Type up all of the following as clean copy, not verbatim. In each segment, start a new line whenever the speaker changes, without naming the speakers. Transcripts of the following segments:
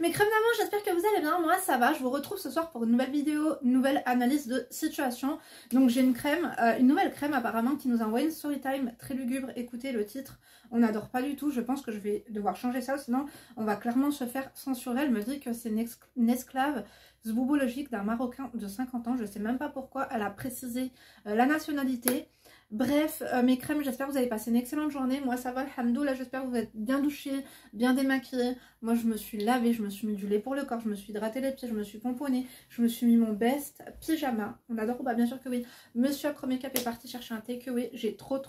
Mes crèmes d'amour, j'espère que vous allez bien, moi ça va, je vous retrouve ce soir pour une nouvelle vidéo, une nouvelle analyse de situation. Donc j'ai une crème, une nouvelle crème apparemment qui nous envoie une story time très lugubre, écoutez le titre, on n'adore pas du tout, je pense que je vais devoir changer ça, sinon on va clairement se faire censurer. Elle me dit que c'est une esclave zboubologique d'un Marocain de 50 ans, je sais même pas pourquoi, elle a précisé la nationalité. Bref, mes crèmes, j'espère que vous avez passé une excellente journée. Moi ça va, alhamdoulilah, j'espère que vous êtes bien douchés, bien démaquillés. Moi je me suis lavée, je me suis mis du lait pour le corps, je me suis hydraté les pieds, je me suis pomponnée, je me suis mis mon best pyjama. On adore ou pas? Bien sûr que oui. Monsieur Acro Makeup est parti chercher un takeaway, j'ai trop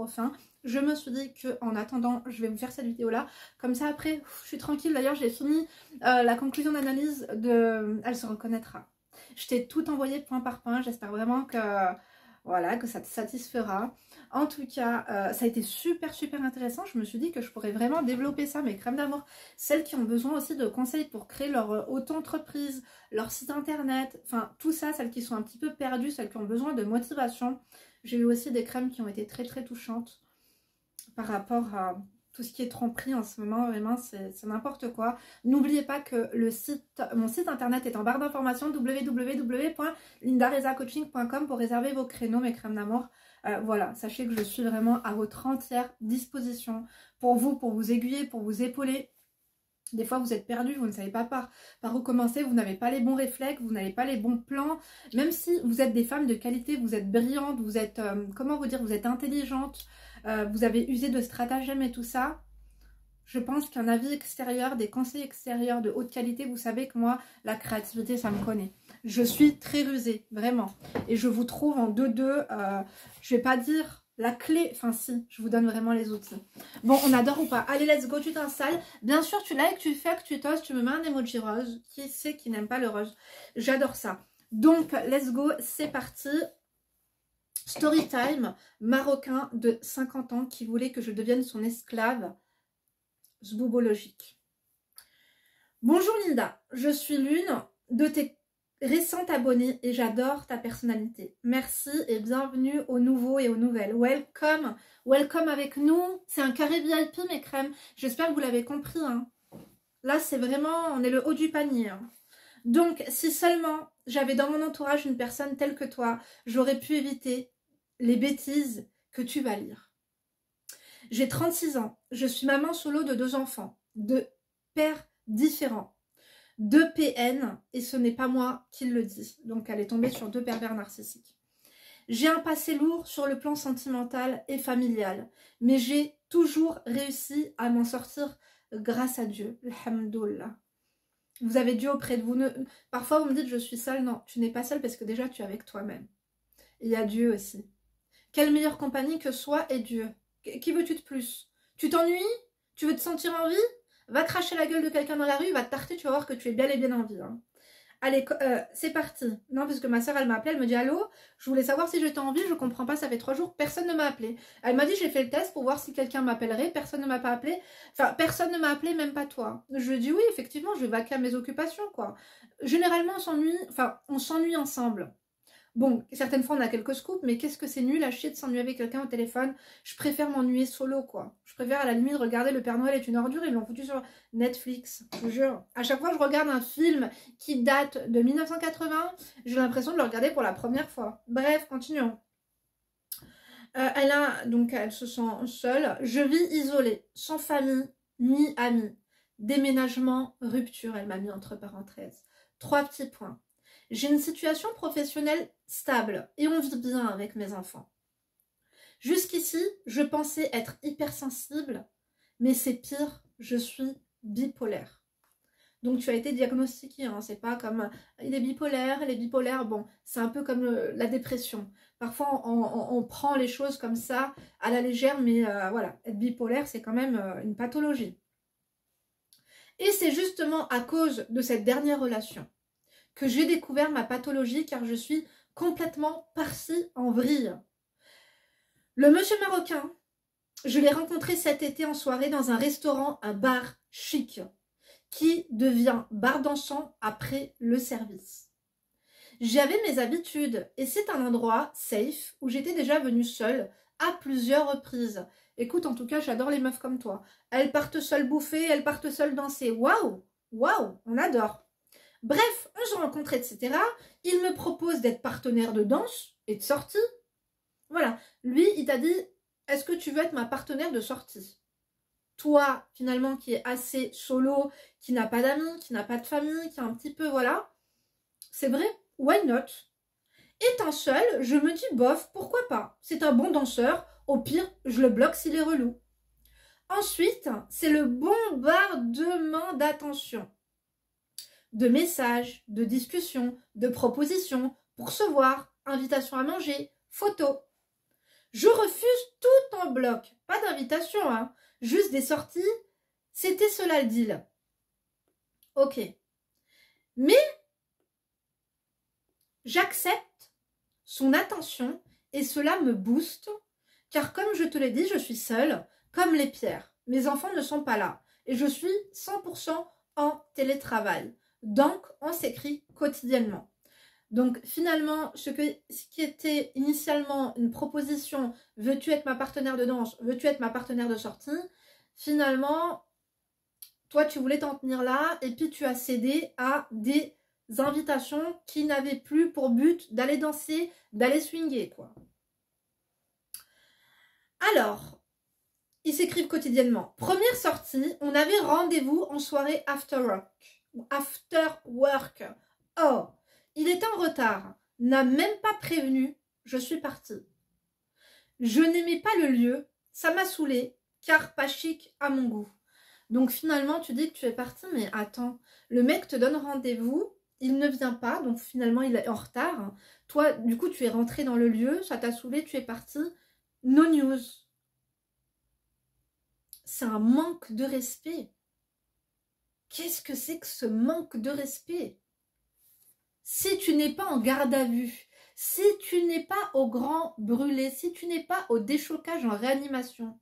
faim. Je me suis dit que en attendant, je vais vous faire cette vidéo là. Comme ça après, je suis tranquille. D'ailleurs j'ai fini la conclusion d'analyse de... Elle se reconnaîtra. Je t'ai tout envoyé point par point, j'espère vraiment que... Voilà, que ça te satisfera. En tout cas, ça a été super intéressant. Je me suis dit que je pourrais vraiment développer ça, mes crèmes d'amour. Celles qui ont besoin aussi de conseils pour créer leur auto-entreprise, leur site internet, enfin tout ça, celles qui sont un petit peu perdues, celles qui ont besoin de motivation. J'ai eu aussi des crèmes qui ont été très touchantes par rapport à tout ce qui est tromperie en ce moment, vraiment c'est n'importe quoi. N'oubliez pas que mon site internet est en barre d'informations, www.lindarezacoaching.com, pour réserver vos créneaux, mes crèmes d'amour. Voilà, sachez que je suis vraiment à votre entière disposition pour vous aiguiller, pour vous épauler. Des fois vous êtes perdu, vous ne savez pas par où commencer, vous n'avez pas les bons réflexes, vous n'avez pas les bons plans. Même si vous êtes des femmes de qualité, vous êtes brillantes, vous êtes, comment vous dire, vous êtes intelligentes, vous avez usé de stratagèmes et tout ça. Je pense qu'un avis extérieur, des conseils extérieurs de haute qualité, vous savez que moi, la créativité, ça me connaît. Je suis très rusée, vraiment. Et je vous trouve en 2-2, je vais pas dire... La clé, enfin si, je vous donne vraiment les outils. Bon, on adore ou pas? Allez, let's go, tu t'installes. Bien sûr, tu likes, tu fais, que tu tosses, tu me mets un emoji rose. Qui c'est qui n'aime pas le rose? J'adore ça. Donc, let's go, c'est parti. Story time, Marocain de 50 ans qui voulait que je devienne son esclave zboubologique. Bonjour Linda, je suis l'une de tes récente abonnée et j'adore ta personnalité. Merci et bienvenue aux nouveaux et aux nouvelles. Welcome, welcome avec nous. C'est un carré VIP mes crèmes. J'espère que vous l'avez compris. Hein. Là c'est vraiment, on est le haut du panier. Hein. Donc si seulement j'avais dans mon entourage une personne telle que toi, j'aurais pu éviter les bêtises que tu vas lire. J'ai 36 ans. Je suis maman solo de 2 enfants, de pères différents. 2 PN, et ce n'est pas moi qui le dis. Donc elle est tombée sur 2 pervers narcissiques. J'ai un passé lourd sur le plan sentimental et familial, mais j'ai toujours réussi à m'en sortir grâce à Dieu. Alhamdoulilah. Vous avez Dieu auprès de vous. Parfois vous me dites je suis seule. Non, tu n'es pas seule parce que déjà tu es avec toi-même. Il y a Dieu aussi. Quelle meilleure compagnie que soi et Dieu? Qui veux-tu de plus? Tu t'ennuies? Tu veux te sentir en vie? Va cracher la gueule de quelqu'un dans la rue, va te tarter, tu vas voir que tu es bien et bien en vie. Hein. Allez, c'est parti. Non, parce que ma soeur, elle m'a appelé, elle me dit « Allô, je voulais savoir si j'étais en vie, je comprends pas, ça fait 3 jours, personne ne m'a appelé. » Elle m'a dit « J'ai fait le test pour voir si quelqu'un m'appellerait, personne ne m'a pas appelé. » Enfin, personne ne m'a appelé, même pas toi. Je lui ai dit « Oui, effectivement, je vais vaquer à mes occupations, quoi. » Généralement, on s'ennuie ensemble. Bon, certaines fois on a quelques scoops, mais qu'est-ce que c'est nul à chier de s'ennuyer avec quelqu'un au téléphone. Je préfère m'ennuyer solo, quoi. Je préfère à la limite regarder Le Père Noël est une ordure, ils l'ont foutu sur Netflix, je vous jure. À chaque fois que je regarde un film qui date de 1980, j'ai l'impression de le regarder pour la première fois. Bref, continuons. Elle se sent seule. Je vis isolée, sans famille, ni amis. Déménagement, rupture, elle m'a mis entre parenthèses. 3 petits points. J'ai une situation professionnelle stable et on vit bien avec mes enfants. Jusqu'ici, je pensais être hypersensible, mais c'est pire, je suis bipolaire. Donc tu as été diagnostiqué, hein, c'est pas comme il est bipolaire, les bipolaires, bon, c'est un peu comme la dépression. Parfois on prend les choses comme ça à la légère, mais voilà, être bipolaire c'est quand même une pathologie. Et c'est justement à cause de cette dernière relation que j'ai découvert ma pathologie, car je suis complètement partie en vrille. Le monsieur marocain, je l'ai rencontré cet été en soirée dans un restaurant, un bar chic, qui devient bar dansant après le service. J'avais mes habitudes et c'est un endroit safe où j'étais déjà venue seule à plusieurs reprises. Écoute, en tout cas, j'adore les meufs comme toi. Elles partent seules bouffer, elles partent seules danser. Waouh! Waouh, on adore. Bref, on se rencontre, etc. Il me propose d'être partenaire de danse et de sortie. Voilà. Lui, il t'a dit, est-ce que tu veux être ma partenaire de sortie? Toi, finalement, qui est assez solo, qui n'a pas d'amis, qui n'a pas de famille, qui a un petit peu, voilà. C'est vrai, why not? Étant seule, je me dis, bof, pourquoi pas? C'est un bon danseur, au pire, je le bloque s'il est relou. Ensuite, c'est le bombardement d'attention. De messages, de discussions, de propositions, pour se voir, invitation à manger, photos. Je refuse tout en bloc. Pas d'invitation, hein. Juste des sorties. C'était cela le deal. Ok. Mais j'accepte son attention et cela me booste. Car comme je te l'ai dit, je suis seule, comme les pierres. Mes enfants ne sont pas là. Et je suis 100% en télétravail. Donc, on s'écrit quotidiennement. Donc finalement, ce qui était initialement une proposition, veux-tu être ma partenaire de danse, veux-tu être ma partenaire de sortie, finalement, toi tu voulais t'en tenir là et puis tu as cédé à des invitations qui n'avaient plus pour but d'aller danser, d'aller swinguer, quoi. Alors, ils s'écrivent quotidiennement. Première sortie, on avait rendez-vous en soirée after work. Oh, il était en retard, n'a même pas prévenu, je suis partie. Je n'aimais pas le lieu, ça m'a saoulée, car pas chic à mon goût. Donc finalement, tu dis que tu es partie, mais attends, le mec te donne rendez-vous, il ne vient pas, donc finalement il est en retard. Toi, du coup, tu es rentrée dans le lieu, ça t'a saoulée, tu es partie. No news. C'est un manque de respect. Qu'est-ce que c'est que ce manque de respect? Si tu n'es pas en garde à vue, si tu n'es pas au grand brûlé, si tu n'es pas au déchocage en réanimation,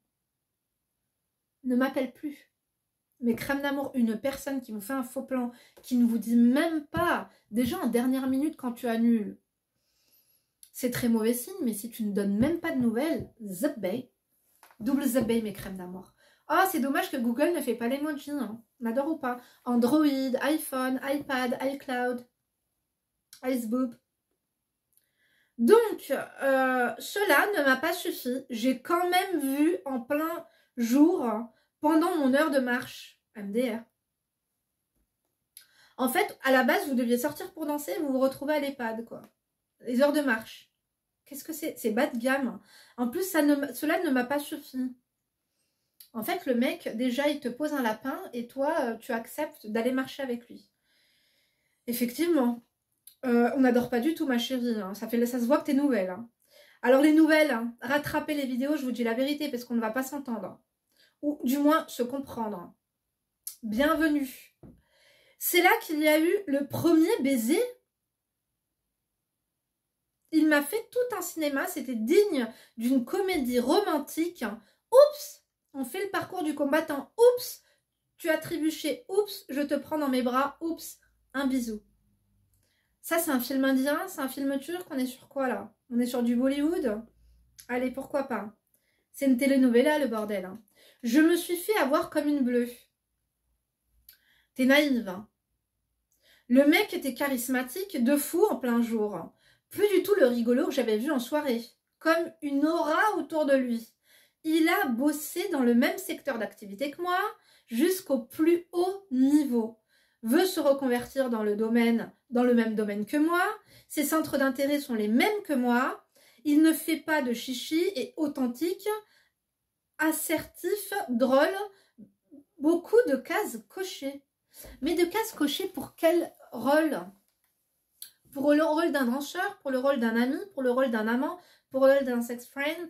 ne m'appelle plus. Mais crème d'amour, une personne qui vous fait un faux plan, qui ne vous dit même pas, déjà en dernière minute quand tu annules, c'est très mauvais signe, mais si tu ne donnes même pas de nouvelles, zebay, double zebay mes crèmes d'amour. Oh, c'est dommage que Google ne fait pas l'emoji, hein. On adore ou pas? Android, iPhone, iPad, iCloud, Iceboob. Donc, cela ne m'a pas suffi. J'ai quand même vu en plein jour, pendant mon heure de marche, MDR. En fait, à la base, vous deviez sortir pour danser, vous vous retrouvez à l'EHPAD, quoi. Les heures de marche. Qu'est-ce que c'est? C'est bas de gamme. En plus, cela ne m'a pas suffi. En fait, le mec, déjà, il te pose un lapin et toi, tu acceptes d'aller marcher avec lui. Effectivement. On n'adore pas du tout, ma chérie. Hein. Ça se voit que t'es nouvelle. Hein. Alors, les nouvelles, hein, rattrapez les vidéos, je vous dis la vérité, parce qu'on ne va pas s'entendre. Ou du moins, se comprendre. Bienvenue. C'est là qu'il y a eu le premier baiser. Il m'a fait tout un cinéma, c'était digne d'une comédie romantique. Oups, on fait le parcours du combattant. Oups, tu as trébuché. Oups, je te prends dans mes bras. Oups, un bisou. Ça, c'est un film indien, c'est un film turc. On est sur quoi, là? On est sur du Bollywood? Allez, pourquoi pas? C'est une telenovela, le bordel. Hein. Je me suis fait avoir comme une bleue. T'es naïve. Hein. Le mec était charismatique, de fou en plein jour. Plus du tout le rigolo que j'avais vu en soirée. Comme une aura autour de lui. Il a bossé dans le même secteur d'activité que moi, jusqu'au plus haut niveau. Veut se reconvertir dans le même domaine que moi. Ses centres d'intérêt sont les mêmes que moi. Il ne fait pas de chichi et authentique, assertif, drôle. Beaucoup de cases cochées. Mais de cases cochées pour quel rôle? Pour le rôle d'un danseur, pour le rôle d'un ami, pour le rôle d'un amant, pour le rôle d'un sex friend.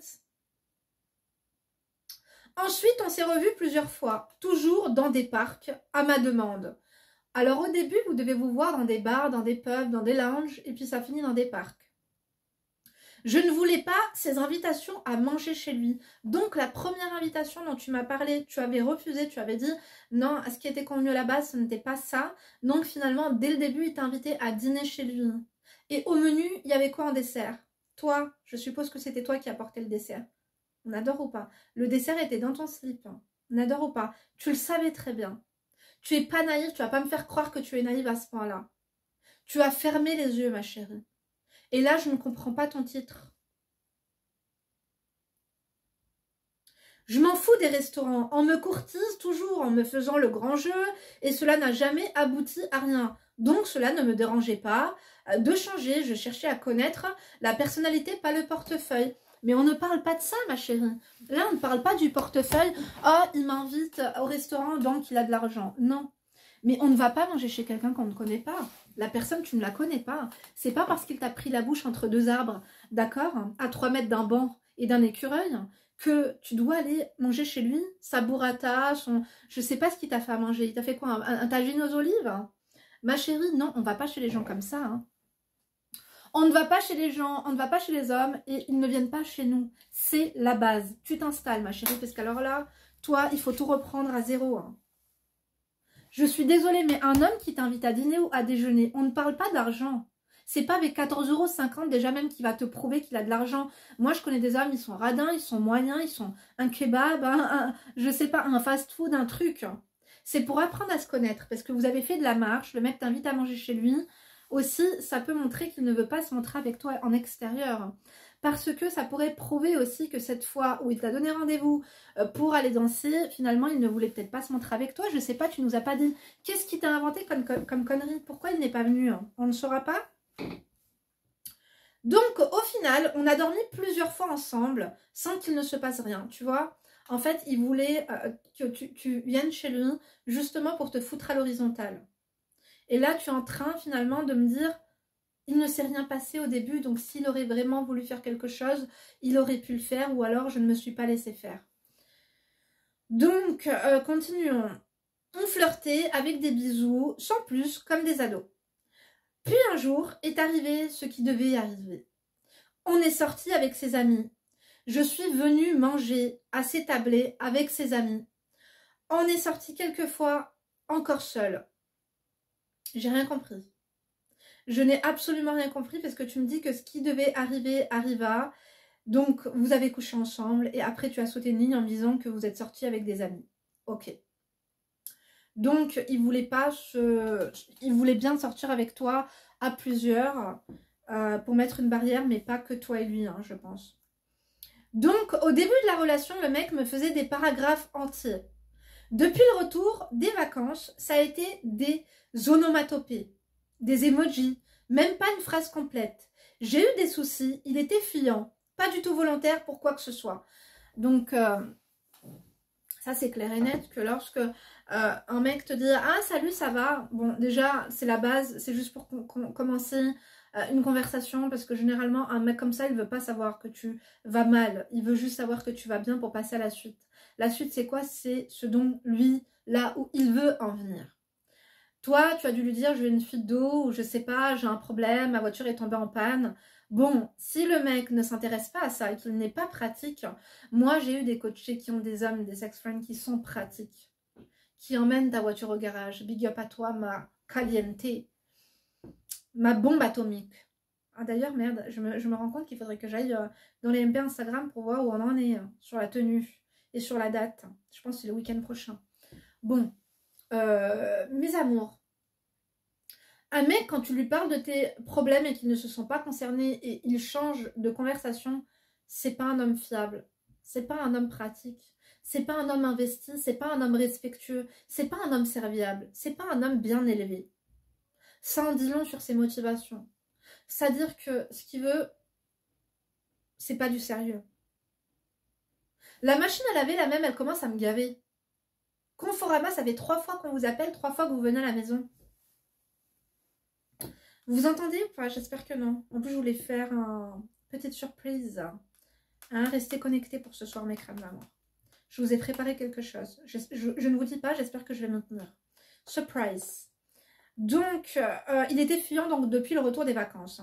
Ensuite, on s'est revus plusieurs fois, toujours dans des parcs, à ma demande. Alors au début, vous devez vous voir dans des bars, dans des pubs, dans des lounges, et puis ça finit dans des parcs. Je ne voulais pas ces invitations à manger chez lui. Donc la première invitation dont tu m'as parlé, tu avais refusé, tu avais dit non, à ce qui était convenu à la base, ce n'était pas ça. Donc finalement, dès le début, il t'a invité à dîner chez lui. Et au menu, il y avait quoi en dessert? Toi, je suppose que c'était toi qui apportais le dessert. On adore ou pas? Le dessert était dans ton slip. On adore ou pas? Tu le savais très bien. Tu es pas naïve, tu vas pas me faire croire que tu es naïve à ce point-là. Tu as fermé les yeux, ma chérie. Et là, je ne comprends pas ton titre. Je m'en fous des restaurants. On me courtise toujours en me faisant le grand jeu et cela n'a jamais abouti à rien. Donc cela ne me dérangeait pas de changer. Je cherchais à connaître la personnalité, pas le portefeuille. Mais on ne parle pas de ça, ma chérie. Là, on ne parle pas du portefeuille. Oh, il m'invite au restaurant, donc il a de l'argent. Non. Mais on ne va pas manger chez quelqu'un qu'on ne connaît pas. La personne, tu ne la connais pas. C'est pas parce qu'il t'a pris la bouche entre deux arbres, d'accord, à 3 mètres d'un banc et d'un écureuil, que tu dois aller manger chez lui, sa burrata, son... Je sais pas ce qu'il t'a fait à manger. Il t'a fait quoi, un tagine aux olives? Ma chérie, non, on va pas chez les gens comme ça. Hein. On ne va pas chez les gens, on ne va pas chez les hommes et ils ne viennent pas chez nous. C'est la base. Tu t'installes, ma chérie, parce qu'alors là, toi, il faut tout reprendre à zéro. Hein. Je suis désolée, mais un homme qui t'invite à dîner ou à déjeuner, on ne parle pas d'argent. C'est pas avec 14,50 € déjà même qu'il va te prouver qu'il a de l'argent. Moi, je connais des hommes, ils sont radins, ils sont moyens, ils sont un kebab, je sais pas, un fast-food, un truc. C'est pour apprendre à se connaître, parce que vous avez fait de la marche, le mec t'invite à manger chez lui. Aussi, ça peut montrer qu'il ne veut pas se montrer avec toi en extérieur. Parce que ça pourrait prouver aussi que cette fois où il t'a donné rendez-vous pour aller danser, finalement, il ne voulait peut-être pas se montrer avec toi. Je sais pas, tu nous as pas dit. Qu'est-ce qu'il t'a inventé comme connerie? Pourquoi il n'est pas venu? On ne saura pas. Donc, au final, on a dormi plusieurs fois ensemble sans qu'il ne se passe rien, tu vois. En fait, il voulait que tu viennes chez lui justement pour te foutre à l'horizontale. Et là, tu es en train finalement de me dire, il ne s'est rien passé au début, donc s'il aurait vraiment voulu faire quelque chose, il aurait pu le faire, ou alors je ne me suis pas laissé faire. Donc, continuons. On flirtait avec des bisous, sans plus, comme des ados. Puis un jour est arrivé ce qui devait arriver. On est sorti avec ses amis. Je suis venue manger à ses tablés avec ses amis. On est sorti quelques fois encore seul. J'ai rien compris. Je n'ai absolument rien compris parce que tu me dis que ce qui devait arriver arriva. Donc, vous avez couché ensemble et après, tu as sauté une ligne en me disant que vous êtes sortis avec des amis. Ok. Donc, il voulait bien sortir avec toi à plusieurs pour mettre une barrière, mais pas que toi et lui, hein, je pense. Donc, au début de la relation, le mec me faisait des paragraphes entiers. Depuis le retour des vacances, ça a été des onomatopées, des emojis, même pas une phrase complète. J'ai eu des soucis, il était fuyant, pas du tout volontaire pour quoi que ce soit. Donc, ça c'est clair et net que lorsque un mec te dit « Ah, salut, ça va ?» Bon, déjà, c'est la base, c'est juste pour commencer une conversation parce que généralement, un mec comme ça, il veut pas savoir que tu vas mal. Il veut juste savoir que tu vas bien pour passer à la suite. La suite, c'est quoi? C'est ce dont lui, là où il veut en venir. Toi, tu as dû lui dire, j'ai une fuite d'eau, ou je sais pas, j'ai un problème, ma voiture est tombée en panne. Bon, si le mec ne s'intéresse pas à ça et qu'il n'est pas pratique, moi j'ai eu des coachés qui ont des hommes, des sex-friends qui sont pratiques, qui emmènent ta voiture au garage. Big up à toi, ma caliente, ma bombe atomique. Ah d'ailleurs, merde, je me rends compte qu'il faudrait que j'aille dans les MP Instagram pour voir où on en est sur la tenue et sur la date. Je pense que c'est le week-end prochain. Bon. Mes amours, un mec quand tu lui parles de tes problèmes et qu'il ne se sent pas concerné et il change de conversation, c'est pas un homme fiable, c'est pas un homme pratique, c'est pas un homme investi, c'est pas un homme respectueux, c'est pas un homme serviable, c'est pas un homme bien élevé. Ça en dit long sur ses motivations. C'est-à-dire que ce qu'il veut, c'est pas du sérieux. La machine à laver, la même, elle commence à me gaver. Conforama, ça fait 3 fois qu'on vous appelle, 3 fois que vous venez à la maison. Vous entendez ou pas? J'espère que non. En plus, je voulais faire une petite surprise. Hein, restez connectés pour ce soir, mes crèmes d'amour. Je vous ai préparé quelque chose. Je ne vous dis pas, j'espère que je vais me tenir. Surprise. Donc, il était fuyant donc, depuis le retour des vacances.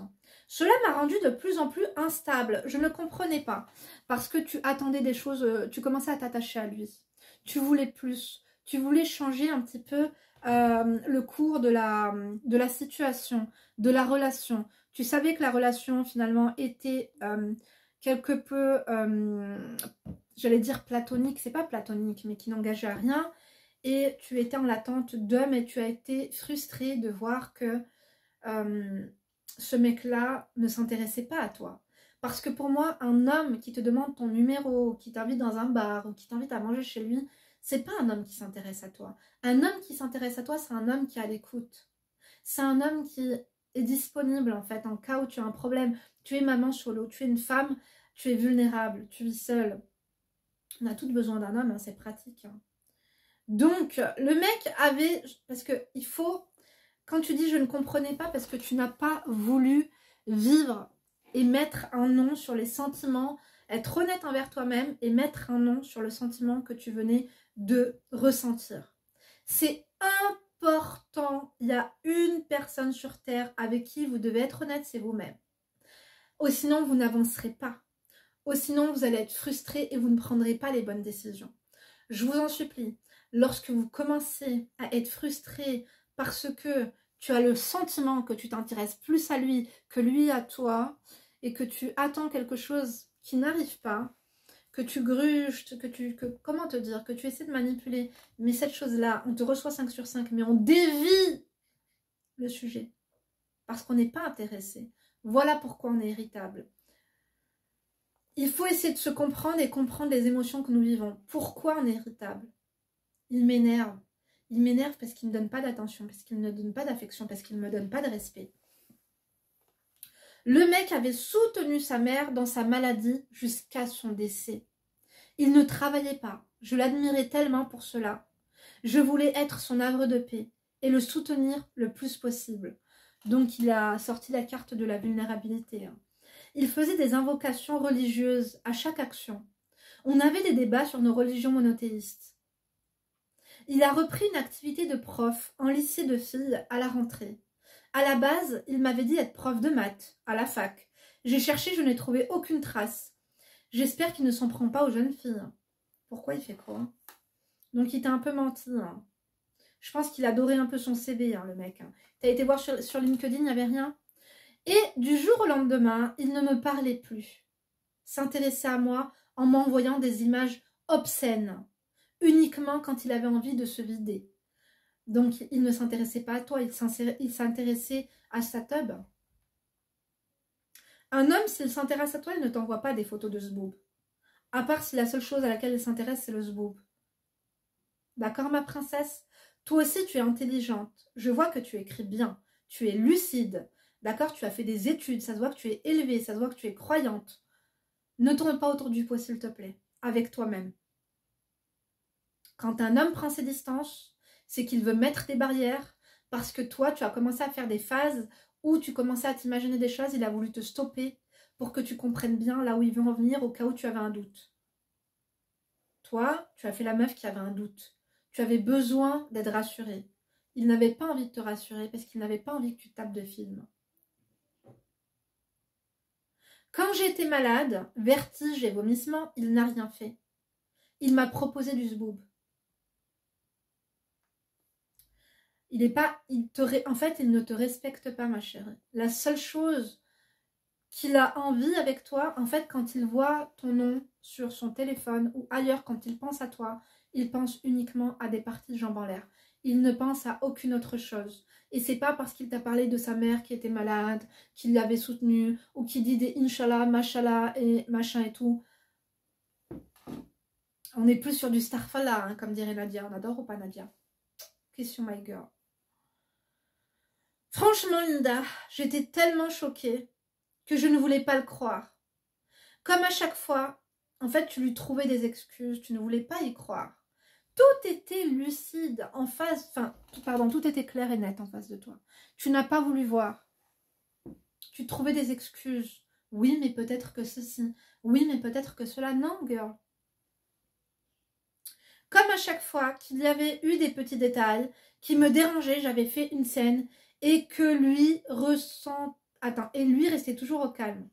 Cela m'a rendu de plus en plus instable. Je ne comprenais pas. Parce que tu attendais des choses, tu commençais à t'attacher à lui. Tu voulais plus. Tu voulais changer un petit peu le cours de la situation, de la relation. Tu savais que la relation finalement était quelque peu, j'allais dire platonique, c'est pas platonique, mais qui n'engageait à rien. et tu étais en l'attente d'hommes et tu as été frustrée de voir que ce mec-là ne s'intéressait pas à toi. Parce que pour moi, un homme qui te demande ton numéro, qui t'invite dans un bar ou qui t'invite à manger chez lui, c'est pas un homme qui s'intéresse à toi. Un homme qui s'intéresse à toi, c'est un homme qui est à l'écoute. C'est un homme qui est disponible en fait en cas où tu as un problème. Tu es maman solo, tu es une femme, tu es vulnérable, tu vis seule. On a tous besoin d'un homme, hein, c'est pratique. Hein. Donc, le mec avait... Parce que il faut... Quand tu dis je ne comprenais pas parce que tu n'as pas voulu vivre et mettre un nom sur les sentiments, être honnête envers toi-même et mettre un nom sur le sentiment que tu venais de ressentir. C'est important. Il y a une personne sur Terre avec qui vous devez être honnête, c'est vous-même. Ou sinon, vous n'avancerez pas. Ou sinon, vous allez être frustré et vous ne prendrez pas les bonnes décisions. Je vous en supplie, lorsque vous commencez à être frustré parce que tu as le sentiment que tu t'intéresses plus à lui que lui à toi et que tu attends quelque chose qui n'arrive pas, que tu gruges, comment te dire, que tu essaies de manipuler, mais cette chose-là, on te reçoit 5 sur 5, mais on dévie le sujet parce qu'on n'est pas intéressé. Voilà pourquoi on est irritable. Il faut essayer de se comprendre et comprendre les émotions que nous vivons. Pourquoi on est irritable? Il m'énerve. Il m'énerve parce qu'il ne me donne pas d'attention, parce qu'il ne me donne pas d'affection, parce qu'il ne me donne pas de respect. Le mec avait soutenu sa mère dans sa maladie jusqu'à son décès. Il ne travaillait pas. Je l'admirais tellement pour cela. Je voulais être son havre de paix et le soutenir le plus possible. Donc il a sorti la carte de la vulnérabilité. Il faisait des invocations religieuses à chaque action. On avait des débats sur nos religions monothéistes. Il a repris une activité de prof en lycée de filles à la rentrée. À la base, il m'avait dit être prof de maths, à la fac. J'ai cherché, je n'ai trouvé aucune trace. J'espère qu'il ne s'en prend pas aux jeunes filles. Pourquoi il fait quoi? Donc il t'a un peu menti. Hein. Je pense qu'il adorait un peu son CV, hein, le mec. Hein. T'as été voir sur LinkedIn, il n'y avait rien. Et du jour au lendemain, il ne me parlait plus. S'intéressait à moi en m'envoyant des images obscènes. Uniquement quand il avait envie de se vider. Donc, il ne s'intéressait pas à toi, il s'intéressait à sa tub. Un homme, s'il s'intéresse à toi, il ne t'envoie pas des photos de zboob. À part si la seule chose à laquelle il s'intéresse, c'est le zboob. D'accord, ma princesse? Toi aussi, tu es intelligente. Je vois que tu écris bien. Tu es lucide. D'accord? Tu as fait des études. Ça se voit que tu es élevée. Ça se voit que tu es croyante. Ne tourne pas autour du pot, s'il te plaît. Avec toi-même. Quand un homme prend ses distances, c'est qu'il veut mettre des barrières parce que toi, tu as commencé à faire des phases où tu commençais à t'imaginer des choses, il a voulu te stopper pour que tu comprennes bien là où il veut en venir au cas où tu avais un doute. Toi, tu as fait la meuf qui avait un doute. Tu avais besoin d'être rassurée. Il n'avait pas envie de te rassurer parce qu'il n'avait pas envie que tu tapes de film. Quand j'ai été malade, vertige et vomissement, il n'a rien fait. Il m'a proposé du zboob. En fait, il ne te respecte pas, ma chérie. La seule chose qu'il a envie avec toi, en fait, quand il voit ton nom sur son téléphone ou ailleurs, quand il pense à toi, il pense uniquement à des parties de jambes en l'air. Il ne pense à aucune autre chose. Et c'est pas parce qu'il t'a parlé de sa mère qui était malade, qu'il l'avait soutenue, ou qui dit des Inch'Allah, Mashallah et machin et tout. On est plus sur du Starfallah, hein, comme dirait Nadia. On adore ou pas Nadia? Question my girl. Franchement, Linda, j'étais tellement choquée que je ne voulais pas le croire. Comme à chaque fois, en fait, tu lui trouvais des excuses, tu ne voulais pas y croire. Tout était lucide en face, tout était clair et net en face de toi. Tu n'as pas voulu voir. Tu trouvais des excuses. Oui, mais peut-être que ceci. Oui, mais peut-être que cela. Non, girl. Comme à chaque fois qu'il y avait eu des petits détails qui me dérangeaient, j'avais fait une scène et que lui lui restait toujours au calme.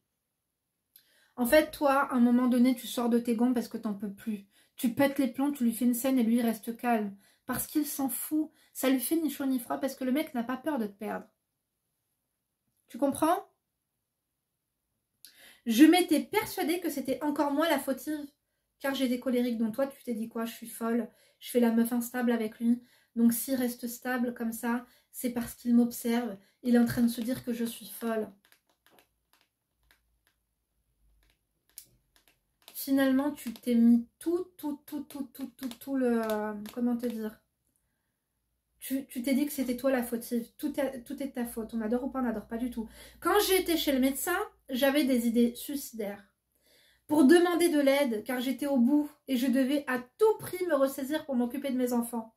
En fait, toi, à un moment donné, tu sors de tes gonds parce que t'en peux plus. Tu pètes les plombs, tu lui fais une scène et lui, il reste calme. Parce qu'il s'en fout. Ça lui fait ni chaud ni froid parce que le mec n'a pas peur de te perdre. Tu comprends? Je m'étais persuadée que c'était encore moi la fautive. Car j'ai des colériques dont toi, tu t'es dit quoi? Je suis folle. je fais la meuf instable avec lui. Donc s'il reste stable comme ça, c'est parce qu'il m'observe. Il est en train de se dire que je suis folle. Finalement, tu t'es mis tout le... comment te dire? Tu t'es dit que c'était toi la fautive. Tout est de ta faute. On adore ou pas, on n'adore pas du tout. Quand j'étais chez le médecin, j'avais des idées suicidaires. Pour demander de l'aide, car j'étais au bout et je devais à tout prix me ressaisir pour m'occuper de mes enfants.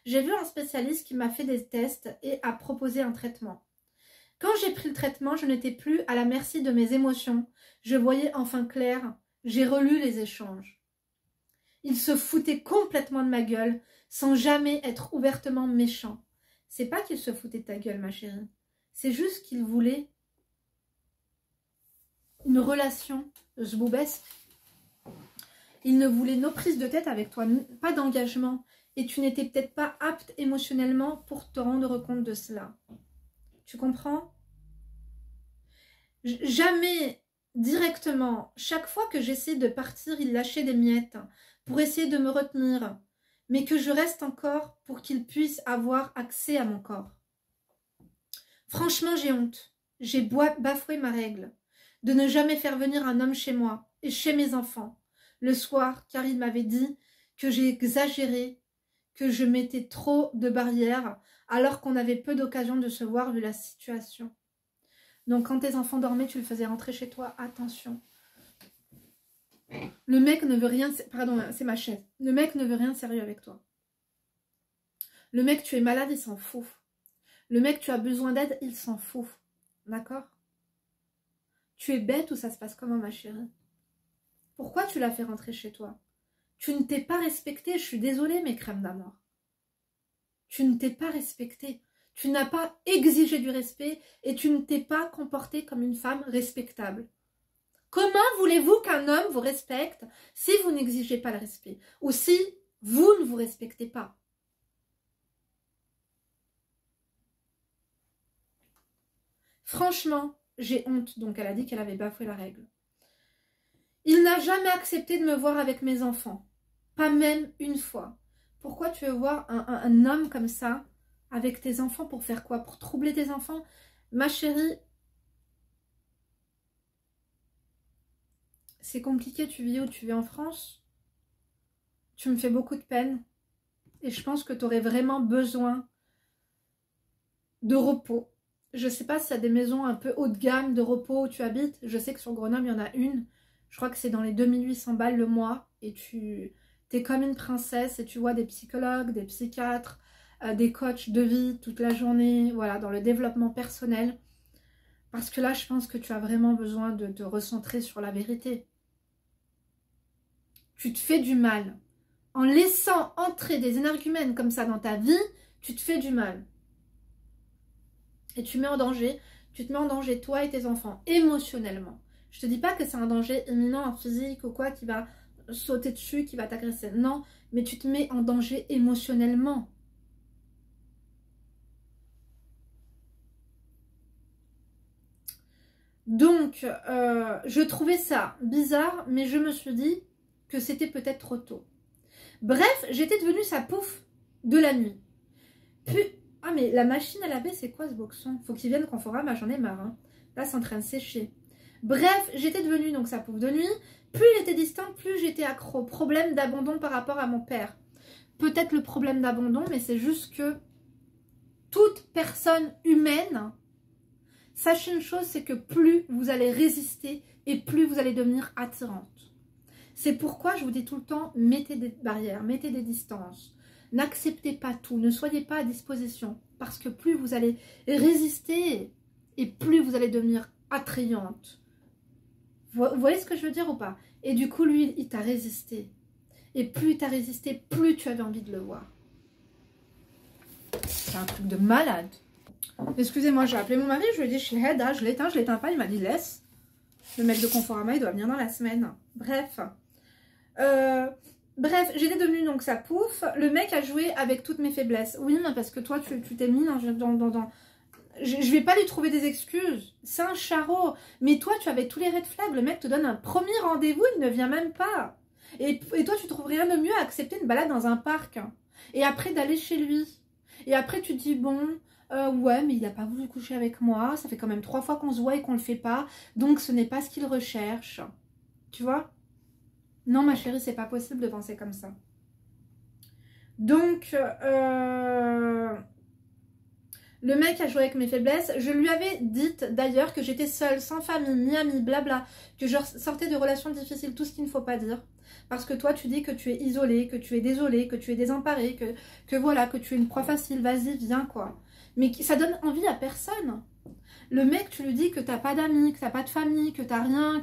J'ai vu un spécialiste qui m'a fait des tests et a proposé un traitement. Quand j'ai pris le traitement, je n'étais plus à la merci de mes émotions. Je voyais enfin clair. J'ai relu les échanges. Il se foutait complètement de ma gueule, sans jamais être ouvertement méchant. C'est pas qu'il se foutait de ta gueule, ma chérie. C'est juste qu'il voulait une relation zboubesque. Il ne voulait nos prises de tête avec toi, pas d'engagement. Et tu n'étais peut-être pas apte émotionnellement pour te rendre compte de cela. Tu comprends? Jamais directement, chaque fois que j'essaie de partir, il lâchait des miettes pour essayer de me retenir, mais que je reste encore pour qu'il puisse avoir accès à mon corps. Franchement, j'ai honte. J'ai bafoué ma règle de ne jamais faire venir un homme chez moi et chez mes enfants le soir, car il m'avait dit que j'ai exagéré, que je mettais trop de barrières alors qu'on avait peu d'occasion de se voir vu la situation. Donc quand tes enfants dormaient, tu le faisais rentrer chez toi. Attention. Le mec ne veut rien... Pardon, c'est ma chaise. Le mec ne veut rien de sérieux avec toi. Le mec, tu es malade, il s'en fout. Le mec, tu as besoin d'aide, il s'en fout. D'accord? Tu es bête ou ça se passe comment, ma chérie? Pourquoi tu l'as fait rentrer chez toi? Tu ne t'es pas respectée. Je suis désolée, mes crèmes d'amour. Tu ne t'es pas respectée. Tu n'as pas exigé du respect et tu ne t'es pas comportée comme une femme respectable. Comment voulez-vous qu'un homme vous respecte si vous n'exigez pas le respect ou si vous ne vous respectez pas? Franchement, j'ai honte. Donc elle a dit qu'elle avait bafoué la règle. Il n'a jamais accepté de me voir avec mes enfants. Pas même une fois. Pourquoi tu veux voir un homme comme ça avec tes enfants pour faire quoi? Pour troubler tes enfants? Ma chérie, c'est compliqué, tu vis où? Tu vis en France? Tu me fais beaucoup de peine. Et je pense que tu aurais vraiment besoin de repos. Je ne sais pas s'il y a des maisons un peu haut de gamme de repos où tu habites. Je sais que sur Grenoble, il y en a une. Je crois que c'est dans les 2800 balles le mois. Et tu es comme une princesse et tu vois des psychologues, des psychiatres, des coachs de vie toute la journée, voilà, dans le développement personnel. Parce que là, je pense que tu as vraiment besoin de te recentrer sur la vérité. Tu te fais du mal. En laissant entrer des énergumènes comme ça dans ta vie, tu te fais du mal. Et tu te mets en danger toi et tes enfants, émotionnellement. Je te dis pas que c'est un danger imminent en physique ou quoi qui va sauter dessus, qui va t'agresser. Non, mais tu te mets en danger émotionnellement. Donc, je trouvais ça bizarre, mais je me suis dit que c'était peut-être trop tôt. Bref, j'étais devenue sa pouffe de la nuit. Puis, ah mais la machine à laver, c'est quoi ce boxon? Faut qu'il vienne Conforama, j'en ai marre. Hein. Là, c'est en train de sécher. Bref, j'étais devenue donc sa pouffe de nuit. Plus il était distant, plus j'étais accro. Problème d'abandon par rapport à mon père. Peut-être le problème d'abandon, mais c'est juste que toute personne humaine, sachez une chose, c'est que plus vous allez résister et plus vous allez devenir attirante. C'est pourquoi je vous dis tout le temps, mettez des barrières, mettez des distances. N'acceptez pas tout, ne soyez pas à disposition. Parce que plus vous allez résister et plus vous allez devenir attrayante. Vous voyez ce que je veux dire ou pas? Et du coup, lui, il t'a résisté. Et plus il t'a résisté, plus tu avais envie de le voir. C'est un truc de malade. Excusez-moi, j'ai appelé mon mari, je lui ai dit, je l'éteins pas, il m'a dit, laisse. Le mec de Conforama, il doit venir dans la semaine. Bref. Bref, j'étais devenue donc sa pouffe. Le mec a joué avec toutes mes faiblesses. Oui, mais parce que toi, tu t'es mis dans... Je vais pas lui trouver des excuses. C'est un charreau. Mais toi, tu avais tous les red flags. Le mec te donne un premier rendez-vous, il ne vient même pas. Et toi, tu trouves rien de mieux à accepter une balade dans un parc. Et après, d'aller chez lui. Et après, tu te dis, bon, ouais, mais il n'a pas voulu coucher avec moi. Ça fait quand même 3 fois qu'on se voit et qu'on le fait pas. Donc, ce n'est pas ce qu'il recherche. Tu vois? Non, ma chérie, c'est pas possible de penser comme ça. Donc, le mec a joué avec mes faiblesses. Je lui avais dit d'ailleurs que j'étais seule, sans famille, ni amis, blabla, que je sortais de relations difficiles, tout ce qu'il ne faut pas dire. Parce que toi, tu dis que tu es isolée, que tu es désolée, que tu es désemparée, que voilà, que tu es une proie facile, vas-y, viens, quoi. Mais ça donne envie à personne. Le mec, tu lui dis que t'as pas d'amis, que t'as pas de famille, que t'as rien,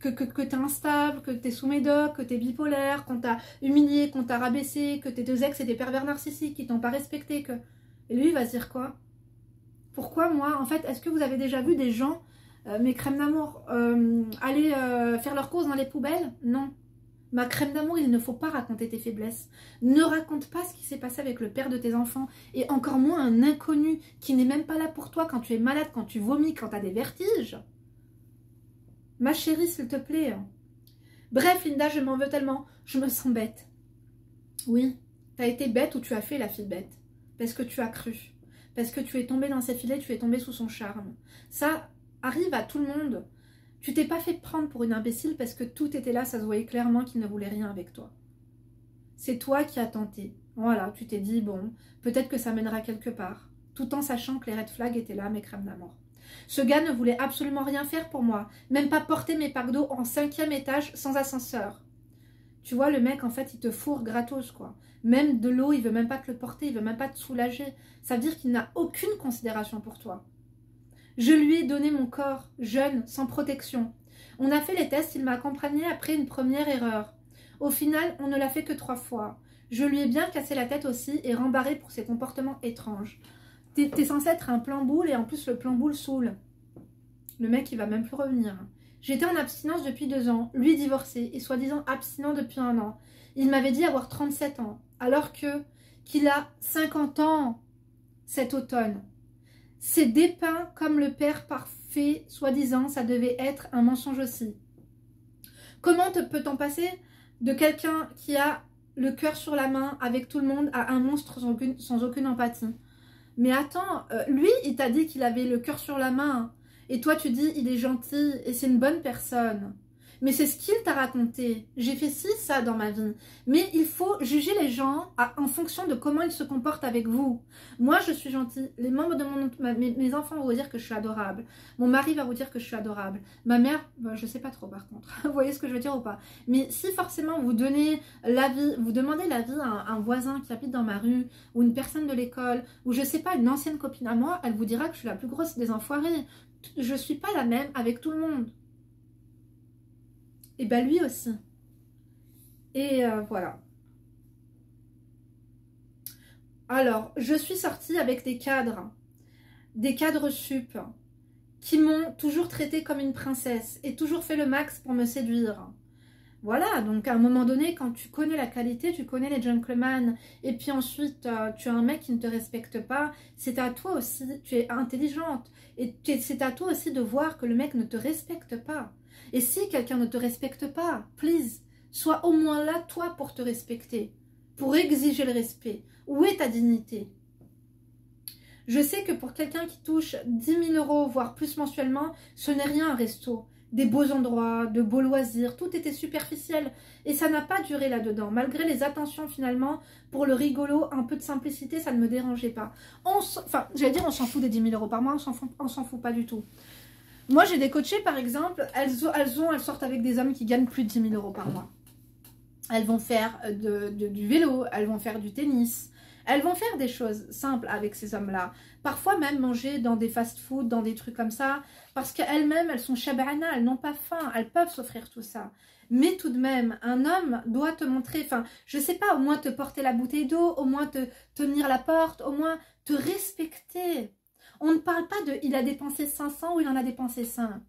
que t'es instable, que t'es sous médoc, que t'es bipolaire, qu'on t'a humilié, qu'on t'a rabaissé, que tes 2 ex et des pervers narcissiques qui t'ont pas respecté, que... Et lui, il va se dire quoi? Pourquoi moi? En fait, est-ce que vous avez déjà vu des gens, mes crèmes d'amour, aller faire leurs courses dans les poubelles? Non. Ma crème d'amour, il ne faut pas raconter tes faiblesses. Ne raconte pas ce qui s'est passé avec le père de tes enfants. Et encore moins un inconnu qui n'est même pas là pour toi quand tu es malade, quand tu vomis, quand tu as des vertiges. Ma chérie, s'il te plaît. Bref, Linda, je m'en veux tellement. Je me sens bête. Oui, tu as été bête ou tu as fait la fille bête. Parce que tu as cru. Parce que tu es tombée dans ses filets, tu es tombée sous son charme. Ça arrive à tout le monde. Tu t'es pas fait prendre pour une imbécile parce que tout était là, ça se voyait clairement qu'il ne voulait rien avec toi. C'est toi qui as tenté. Voilà, tu t'es dit, bon, peut-être que ça mènera quelque part. Tout en sachant que les red flags étaient là, mes crèmes d'amour. Ce gars ne voulait absolument rien faire pour moi. Même pas porter mes packs d'eau en 5e étage sans ascenseur. Tu vois, le mec, en fait, il te fourre gratos, quoi. Même de l'eau, il veut même pas te le porter, il veut même pas te soulager. Ça veut dire qu'il n'a aucune considération pour toi. Je lui ai donné mon corps, jeune, sans protection. On a fait les tests, il m'a accompagné après une première erreur. Au final, on ne l'a fait que 3 fois. Je lui ai bien cassé la tête aussi et rembarré pour ses comportements étranges. T'es censé être un plan boule et en plus le plan boule saoule. Le mec, il va même plus revenir. J'étais en abstinence depuis 2 ans, lui divorcé et soi-disant abstinent depuis 1 an. Il m'avait dit avoir 37 ans, alors qu'il a 50 ans cet automne. C'est dépeint comme le père parfait, soi-disant, ça devait être un mensonge aussi. Comment peut-on passer de quelqu'un qui a le cœur sur la main avec tout le monde à un monstre sans aucune empathie? Mais attends, lui, il t'a dit qu'il avait le cœur sur la main. Et toi, tu dis, il est gentil et c'est une bonne personne. Mais c'est ce qu'il t'a raconté. J'ai fait ça dans ma vie. Mais il faut juger les gens en fonction de comment ils se comportent avec vous. Moi, je suis gentille. Les membres de mes enfants vont vous dire que je suis adorable. Mon mari va vous dire que je suis adorable. Ma mère, bah, je sais pas trop par contre. Vous voyez ce que je veux dire ou pas? Mais si forcément vous donnez l'avis, vous demandez l'avis à un voisin qui habite dans ma rue, ou une personne de l'école, ou je sais pas, une ancienne copine à moi, elle vous dira que je suis la plus grosse des enfoirées. Je suis pas la même avec tout le monde. Et bah lui aussi. Et voilà. Alors, je suis sortie avec des cadres sup, qui m'ont toujours traitée comme une princesse et toujours fait le max pour me séduire. Voilà, donc à un moment donné, quand tu connais la qualité, tu connais les gentlemen, et puis ensuite tu as un mec qui ne te respecte pas, c'est à toi aussi, tu es intelligente, et c'est à toi aussi de voir que le mec ne te respecte pas. Et si quelqu'un ne te respecte pas, please, sois au moins là, toi, pour te respecter, pour exiger le respect. Où est ta dignité? Je sais que pour quelqu'un qui touche 10 000 €, voire plus mensuellement, ce n'est rien un resto. Des beaux endroits, de beaux loisirs, tout était superficiel. Et ça n'a pas duré là-dedans. Malgré les attentions finalement, pour le rigolo, un peu de simplicité, ça ne me dérangeait pas. Enfin, j'allais dire on s'en fout des 10 000 € par mois, on s'en fout pas du tout. Moi j'ai des coachées par exemple, elles sortent avec des hommes qui gagnent plus de 10 000 € par mois. Elles vont faire du vélo, elles vont faire du tennis. Elles vont faire des choses simples avec ces hommes-là. Parfois même manger dans des fast-food, dans des trucs comme ça. Parce qu'elles-mêmes, elles sont shabana, elles n'ont pas faim. Elles peuvent s'offrir tout ça. Mais tout de même, un homme doit te montrer, enfin, je sais pas, au moins te porter la bouteille d'eau, au moins te tenir la porte, au moins te respecter. On ne parle pas de il a dépensé 500 ou il en a dépensé 5.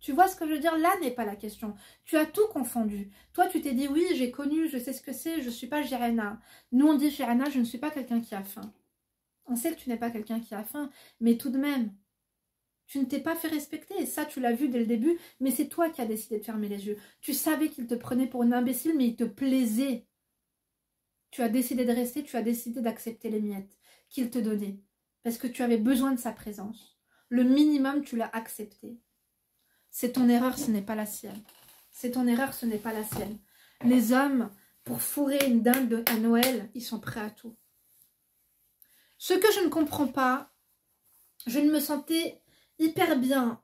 Tu vois ce que je veux dire? Là n'est pas la question. Tu as tout confondu. Toi, tu t'es dit, oui, j'ai connu, je sais ce que c'est, je ne suis pas Jirena. Nous, on dit Jirena, je ne suis pas quelqu'un qui a faim. On sait que tu n'es pas quelqu'un qui a faim, mais tout de même, Tu ne t'es pas fait respecter et ça tu l'as vu dès le début, mais c'est toi qui as décidé de fermer les yeux. Tu savais qu'il te prenait pour une imbécile, mais il te plaisait. Tu as décidé de rester, tu as décidé d'accepter les miettes qu'il te donnait. Parce que tu avais besoin de sa présence. Le minimum, tu l'as accepté. C'est ton erreur, ce n'est pas la sienne. C'est ton erreur, ce n'est pas la sienne. Les hommes, pour fourrer une dinde à Noël, ils sont prêts à tout. Ce que je ne comprends pas, je ne me sentais hyper bien.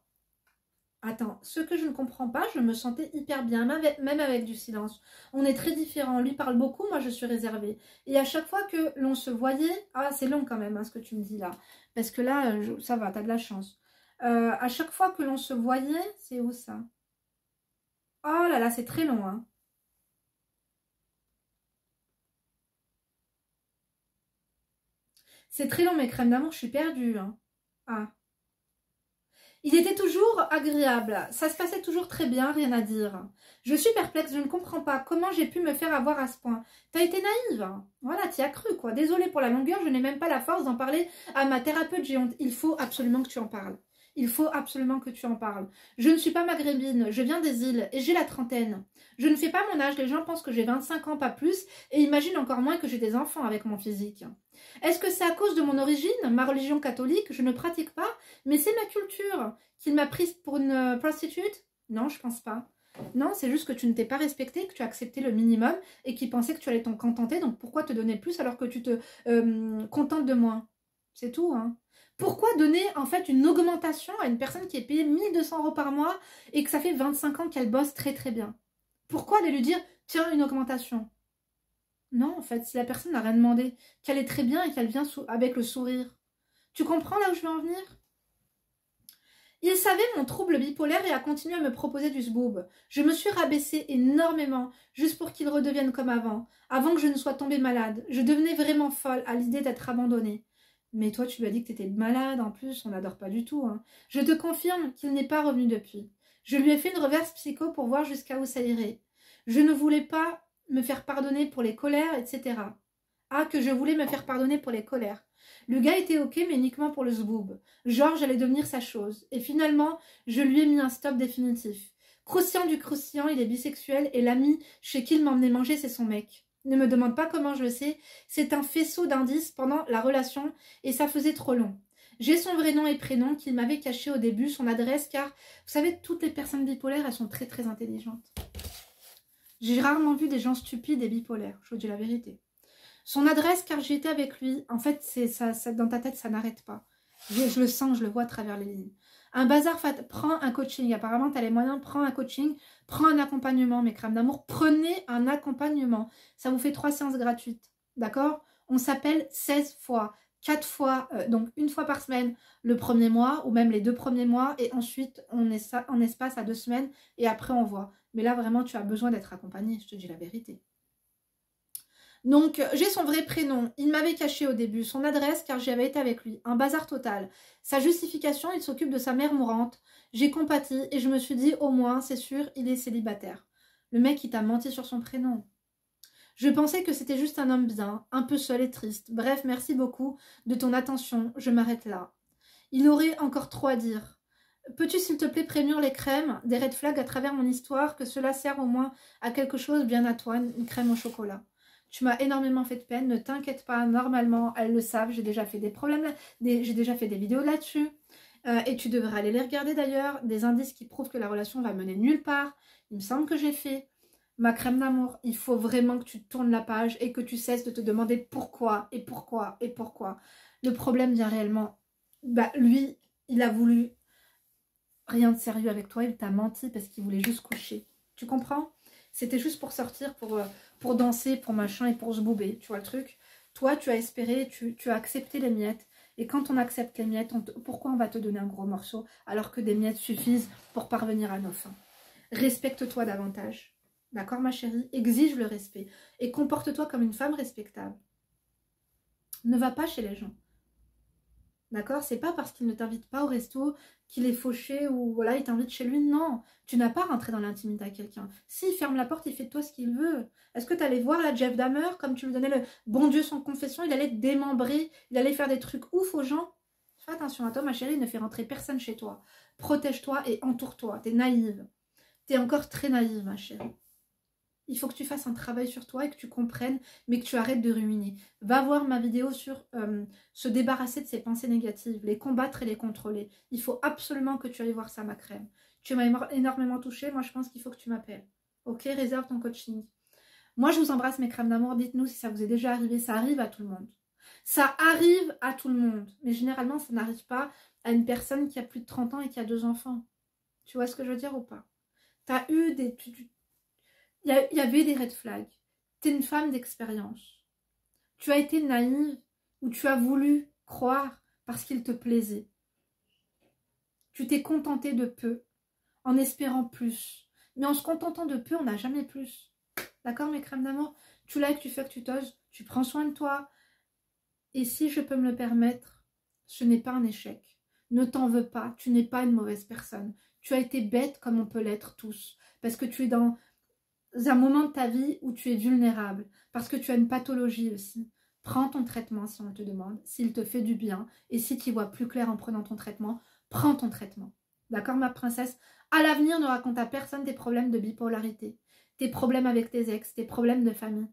Attends, ce que je ne comprends pas, je me sentais hyper bien, même avec du silence. On est très différents. Lui parle beaucoup, moi je suis réservée. Et à chaque fois que l'on se voyait... Ah, c'est long quand même, hein, ce que tu me dis là. Parce que là, ça va, t'as de la chance. À chaque fois que l'on se voyait... C'est où ça? Oh là là, c'est très long, hein. C'est très long, mes crèmes d'amour, je suis perdue. Hein. Ah. Il était toujours agréable, ça se passait toujours très bien, rien à dire. Je suis perplexe, je ne comprends pas comment j'ai pu me faire avoir à ce point. T'as été naïve, voilà, t'y as cru quoi. Désolée pour la longueur, je n'ai même pas la force d'en parler à ma thérapeute, j'ai honte. Il faut absolument que tu en parles. Il faut absolument que tu en parles. Je ne suis pas maghrébine, je viens des îles et j'ai la trentaine. Je ne fais pas mon âge, les gens pensent que j'ai 25 ans, pas plus, et imaginent encore moins que j'ai des enfants avec mon physique. Est-ce que c'est à cause de mon origine, ma religion catholique? Je ne pratique pas, mais c'est ma culture. Qu'il m'a prise pour une prostitute? Non, je pense pas. Non, c'est juste que tu ne t'es pas respecté, que tu as accepté le minimum et qu'il pensait que tu allais t'en contenter. Donc pourquoi te donner plus alors que tu te contentes de moins? C'est tout, hein. Pourquoi donner en fait une augmentation à une personne qui est payée 1200 € par mois et que ça fait 25 ans qu'elle bosse très très bien? Pourquoi aller lui dire, tiens, une augmentation? Non, en fait, si la personne n'a rien demandé, qu'elle est très bien et qu'elle vient avec le sourire. Tu comprends là où je veux en venir? Il savait mon trouble bipolaire et a continué à me proposer du zboob. Je me suis rabaissée énormément, juste pour qu'il redevienne comme avant que je ne sois tombée malade. Je devenais vraiment folle à l'idée d'être abandonnée. Mais toi, tu lui as dit que tu étais malade, en plus, on n'adore pas du tout. Hein. Je te confirme qu'il n'est pas revenu depuis. Je lui ai fait une reverse psycho pour voir jusqu'à où ça irait. Je ne voulais pas me faire pardonner pour les colères, etc. Ah, que je voulais me faire pardonner pour les colères. Le gars était ok, mais uniquement pour le zboob. Genre, j'allais devenir sa chose. Et finalement, je lui ai mis un stop définitif. Croustillant du croustillant, il est bisexuel et l'ami chez qui il m'emmenait manger, c'est son mec. Ne me demande pas comment je le sais, c'est un faisceau d'indices pendant la relation et ça faisait trop long. J'ai son vrai nom et prénom qu'il m'avait caché au début, son adresse, car vous savez, toutes les personnes bipolaires, elles sont très très intelligentes. J'ai rarement vu des gens stupides et bipolaires, je vous dis la vérité. Son adresse, car j'y étais avec lui, en fait, c'est ça, dans ta tête, ça n'arrête pas. Je le sens, je le vois à travers les lignes. Un bazar, prends un coaching. Apparemment, tu as les moyens, prends un coaching, prends un accompagnement, mes crèmes d'amour. Prenez un accompagnement. Ça vous fait 3 séances gratuites. D'accord? On s'appelle 16 fois, 4 fois, donc une fois par semaine le premier mois, ou même les 2 premiers mois, et ensuite on espace à 2 semaines, et après on voit. Mais là, vraiment, tu as besoin d'être accompagné, je te dis la vérité. Donc, j'ai son vrai prénom. Il m'avait caché au début son adresse car j'y avais été avec lui. Un bazar total. Sa justification, il s'occupe de sa mère mourante. J'ai compati et je me suis dit, au moins, c'est sûr, il est célibataire. Le mec, il t'a menti sur son prénom. Je pensais que c'était juste un homme bien, un peu seul et triste. Bref, merci beaucoup de ton attention. Je m'arrête là. Il aurait encore trop à dire. Peux-tu, s'il te plaît, prévenir les crèmes, des red flags à travers mon histoire, que cela sert au moins à quelque chose bien à toi, une crème au chocolat? Tu m'as énormément fait de peine, ne t'inquiète pas, normalement, elles le savent, j'ai déjà fait des problèmes, j'ai déjà fait des vidéos là-dessus, et tu devrais aller les regarder d'ailleurs, des indices qui prouvent que la relation va mener nulle part, il me semble que j'ai fait. Ma crème d'amour, il faut vraiment que tu tournes la page et que tu cesses de te demander pourquoi, et pourquoi, et pourquoi. Le problème vient réellement, lui, il a voulu rien de sérieux avec toi, il t'a menti parce qu'il voulait juste coucher. Tu comprends? C'était juste pour sortir, pour danser, pour machin et pour se bouber, tu vois le truc. Toi, tu as espéré, tu as accepté les miettes. Et quand on accepte les miettes, pourquoi on va te donner un gros morceau alors que des miettes suffisent pour parvenir à nos fins? Respecte-toi davantage. D'accord, ma chérie? Exige le respect. Et comporte-toi comme une femme respectable. Ne va pas chez les gens. D'accord? C'est pas parce qu'il ne t'invite pas au resto qu'il est fauché ou voilà, il t'invite chez lui. Non, tu n'as pas rentré dans l'intimité à quelqu'un. S'il ferme la porte, il fait de toi ce qu'il veut. Est-ce que tu allais voir la Jeff Dahmer, comme tu lui donnais le bon Dieu sans confession, il allait te démembrer, il allait faire des trucs ouf aux gens? Fais attention à toi, ma chérie, ne fais rentrer personne chez toi. Protège-toi et entoure-toi. T'es naïve. T'es encore très naïve, ma chérie. Il faut que tu fasses un travail sur toi et que tu comprennes, mais que tu arrêtes de ruminer. Va voir ma vidéo sur se débarrasser de ses pensées négatives, les combattre et les contrôler. Il faut absolument que tu ailles voir ça, ma crème. Tu m'as énormément touchée, moi je pense qu'il faut que tu m'appelles. Ok, réserve ton coaching. Moi je vous embrasse mes crèmes d'amour, dites-nous si ça vous est déjà arrivé, ça arrive à tout le monde. Ça arrive à tout le monde, mais généralement ça n'arrive pas à une personne qui a plus de 30 ans et qui a 2 enfants. Tu vois ce que je veux dire ou pas? T'as eu des... Il y avait des red flags. Tu es une femme d'expérience. Tu as été naïve ou tu as voulu croire parce qu'il te plaisait. Tu t'es contentée de peu en espérant plus. Mais en se contentant de peu, on n'a jamais plus. D'accord, mes crèmes d'amour? Tu likes, tu fais que tu t'oses, tu prends soin de toi. Et si je peux me le permettre, ce n'est pas un échec. Ne t'en veux pas, tu n'es pas une mauvaise personne. Tu as été bête comme on peut l'être tous. Parce que tu es dans un moment de ta vie où tu es vulnérable, parce que tu as une pathologie aussi. Prends ton traitement si on te demande, s'il te fait du bien, et si tu vois plus clair en prenant ton traitement, prends ton traitement. D'accord, ma princesse? À l'avenir, ne raconte à personne tes problèmes de bipolarité, tes problèmes avec tes ex, tes problèmes de famille.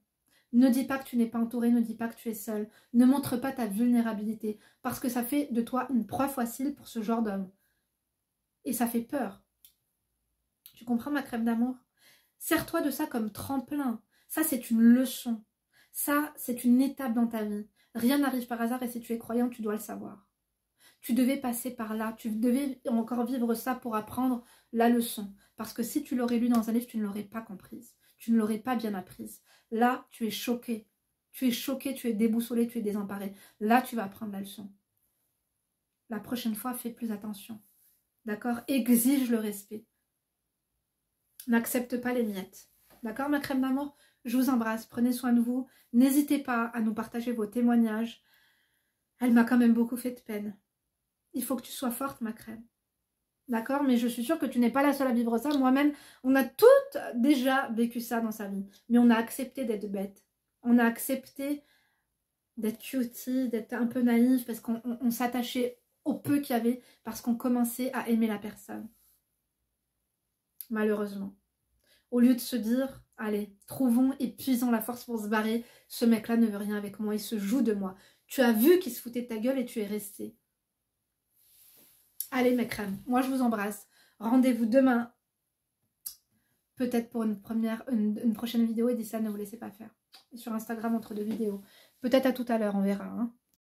Ne dis pas que tu n'es pas entourée, ne dis pas que tu es seule. Ne montre pas ta vulnérabilité, parce que ça fait de toi une proie facile pour ce genre d'homme. Et ça fait peur. Tu comprends, ma crème d'amour? Sers-toi de ça comme tremplin. Ça, c'est une leçon. Ça, c'est une étape dans ta vie. Rien n'arrive par hasard et si tu es croyant, tu dois le savoir. Tu devais passer par là. Tu devais encore vivre ça pour apprendre la leçon. Parce que si tu l'aurais lu dans un livre, tu ne l'aurais pas comprise. Tu ne l'aurais pas bien apprise. Là, tu es choqué. Tu es choqué, tu es déboussolé, tu es désemparé. Là, tu vas apprendre la leçon. La prochaine fois, fais plus attention. D'accord? Exige le respect. N'accepte pas les miettes. D'accord, ma crème d'amour? Je vous embrasse, prenez soin de vous. N'hésitez pas à nous partager vos témoignages. Elle m'a quand même beaucoup fait de peine. Il faut que tu sois forte, ma crème. D'accord? Mais je suis sûre que tu n'es pas la seule à vivre ça. Moi-même, on a toutes déjà vécu ça dans sa vie. Mais on a accepté d'être bête. On a accepté d'être cutie, d'être un peu naïve, parce qu'on s'attachait au peu qu'il y avait, parce qu'on commençait à aimer la personne. Malheureusement. Au lieu de se dire, allez, trouvons et puisons la force pour se barrer, ce mec-là ne veut rien avec moi, il se joue de moi. Tu as vu qu'il se foutait de ta gueule et tu es resté. Allez, mes crèmes, moi je vous embrasse. Rendez-vous demain, peut-être pour une prochaine vidéo, et d'ici là, ne vous laissez pas faire. Et sur Instagram, entre deux vidéos. Peut-être à tout à l'heure, on verra. Hein.